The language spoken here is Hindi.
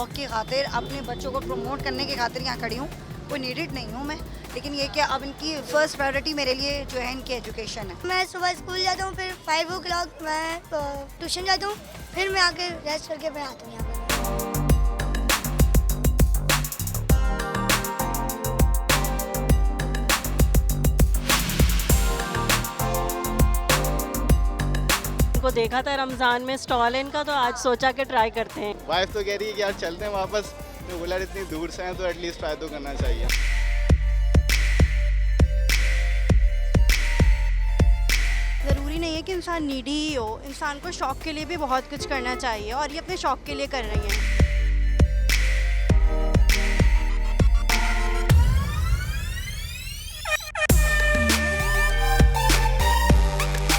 शौक़ की खातिर, अपने बच्चों को प्रमोट करने की खातिर यहाँ खड़ी हूँ। कोई नीडेड नहीं हूँ मैं, लेकिन ये कि अब इनकी फ़र्स्ट प्रायोरिटी मेरे लिए जो है इनकी एजुकेशन है। मैं सुबह स्कूल जाता हूँ, फिर 5 o'clock मैं ट्यूशन जाता हूँ, फिर मैं आके रेस्ट करके मैं आता हूँ यहाँ पर। को देखा था रमज़ान में स्टॉल इनका, तो आज सोचा कि ट्राई करते हैं। वाइफ तो कह रही है कि यार चलते हैं वापस, तो बोला इतनी दूर से हैं तो एटलीस्ट ट्राई तो करना चाहिए। ज़रूरी नहीं है कि इंसान नीडी ही हो, इंसान को शौक़ के लिए भी बहुत कुछ करना चाहिए और ये अपने शौक़ के लिए कर रही हैं।